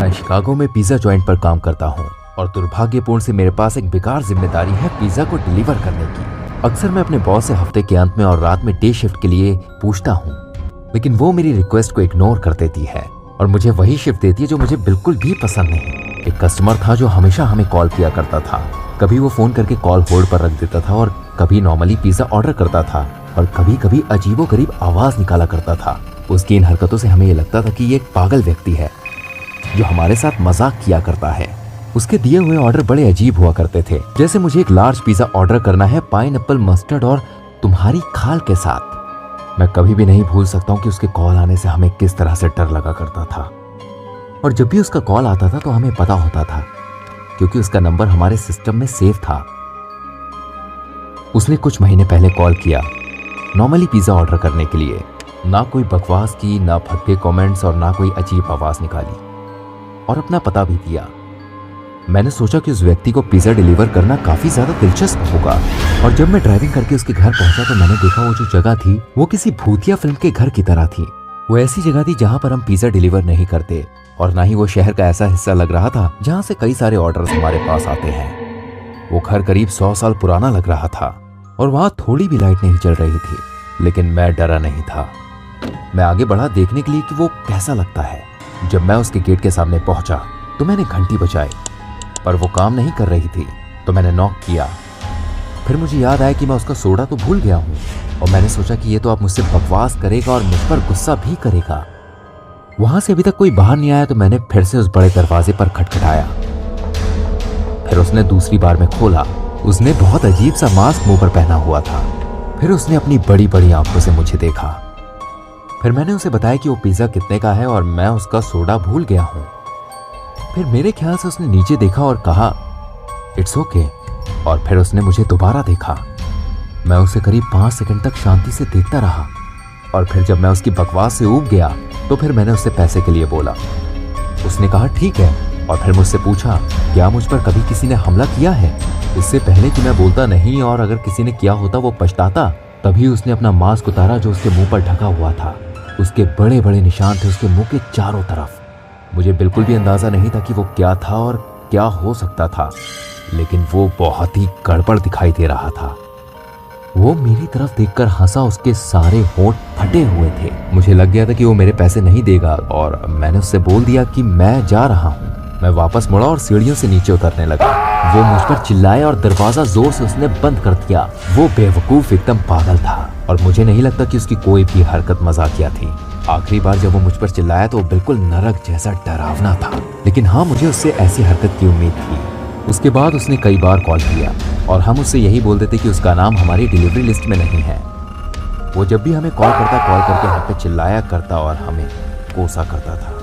मैं शिकागो में pizza joint पर काम करता हूँ और दुर्भाग्यपूर्ण से मेरे पास एक बेकार जिम्मेदारी है पिज्जा को डिलीवर करने की। अक्सर मैं अपने बॉस से हफ्ते के अंत में और रात में डे शिफ्ट के लिए पूछता हूँ, लेकिन वो मेरी रिक्वेस्ट को इग्नोर कर देती है और मुझे वही शिफ्ट देती है जो मुझे बिल्कुल भी पसंद नहीं। एक कस्टमर था जो हमेशा हमें कॉल किया करता था। कभी वो फोन करके कॉल होल्ड पर रख देता था और कभी नॉर्मली पिज्जा ऑर्डर करता था और कभी कभी अजीबोगरीब आवाज निकाला करता था। उसकी इन हरकतों से हमें ये लगता था कि ये एक पागल व्यक्ति है जो हमारे साथ मजाक किया करता है। उसके दिए हुए ऑर्डर बड़े अजीब हुआ करते थे, जैसे मुझे एक लार्ज पिज्जा ऑर्डर करना है पाइनएप्पल, मस्टर्ड और तुम्हारी खाल के साथ। मैं कभी भी नहीं भूल सकता हूँ कि उसके कॉल आने से हमें किस तरह से डर लगा करता था। और जब भी उसका कॉल आता था तो हमें पता होता था क्योंकि उसका नंबर हमारे सिस्टम में सेव था। उसने कुछ महीने पहले कॉल किया नॉर्मली पिज्जा ऑर्डर करने के लिए। ना कोई बकवास की, ना भद्दे कमेंट्स और ना कोई अजीब आवाज निकाली और अपना पता भी दिया। मैंने सोचा कि उस व्यक्ति को पिज्जा डिलीवर करना काफी ज्यादा दिलचस्प होगा और जब मैं ड्राइविंग करके उसके घर पहुंचा तो मैंने देखा वो जो जगह थी वो किसी भूतिया फिल्म के घर की तरह थी। वो ऐसी जगह थी जहां पर हम पिज्जा डिलीवर नहीं करते और ना ही वो शहर का ऐसा हिस्सा लग रहा था जहां से कई सारे ऑर्डर्स हमारे पास आते हैं। वो घर करीब 100 साल पुराना लग रहा था और वहां थोड़ी भी लाइट नहीं जल रही थी, लेकिन मैं डरा नहीं था। मैं आगे बढ़ा देखने के लिए कि वो कैसा लगता है। जब मैं उसके गेट के सामने पहुंचा तो मैंने घंटी बजाई पर वो काम नहीं कर रही थी, तो मैंने नॉक किया। फिर मुझे याद आया कि मैं उसका सोडा तो भूल गया हूँ और मैंने सोचा कि ये तो अब मुझसे बकवास करेगा और मुझ पर गुस्सा भी करेगा। वहां से अभी तक कोई बाहर नहीं आया तो मैंने फिर से उस बड़े दरवाजे पर खटखटाया। फिर उसने दूसरी बार में खोला। उसने बहुत अजीब सा मास्क मुंह पर पहना हुआ था। फिर उसने अपनी बड़ी बड़ी आंखों से मुझे देखा। फिर मैंने उसे बताया कि वो पिज्जा कितने का है और मैं उसका सोडा भूल गया हूँ। फिर मेरे ख्याल से उसने नीचे देखा और कहा इट्स ओके और फिर उसने मुझे दोबारा देखा। मैं उसे करीब 5 सेकंड तक शांति से देखता रहा और फिर जब मैं उसकी बकवास से ऊब गया तो फिर मैंने उससे पैसे के लिए बोला। उसने कहा ठीक है और फिर मुझसे पूछा क्या मुझ पर कभी किसी ने हमला किया है। इससे पहले कि मैं बोलता नहीं और अगर किसी ने किया होता वो पछताता, तभी उसने अपना मास्क उतारा जो उसके मुंह पर ढका हुआ था। उसके बड़े बड़े निशान थे उसके मुंह के चारों तरफ। मुझे बिल्कुल भी अंदाजा नहीं था कि वो क्या था और क्या हो सकता था, लेकिन वो बहुत ही गड़बड़ दिखाई दे रहा था। वो मेरी तरफ देखकर हंसा। उसके सारे होंठ फटे हुए थे। मुझे लग गया था कि वो मेरे पैसे नहीं देगा और मैंने उससे बोल दिया कि मैं जा रहा हूँ। मैं वापस मुड़ा और सीढ़ियों से नीचे उतरने लगा। वो मुझ पर चिल्लाया और दरवाजा जोर से उसने बंद कर दिया। वो बेवकूफ एकदम पागल था और मुझे नहीं लगता कि उसकी कोई भी हरकत मजाकिया थी। आखिरी बार जब वो मुझ पर चिल्लाया तो वो बिल्कुल नरक जैसा डरावना था, लेकिन हाँ मुझे उससे ऐसी हरकत की उम्मीद थी। उसके बाद उसने कई बार कॉल किया और हम उससे यही बोलते थे कि उसका नाम हमारी डिलीवरी लिस्ट में नहीं है। वो जब भी हमें कॉल करके हम पे चिल्लाया करता और हमें कोसा करता था।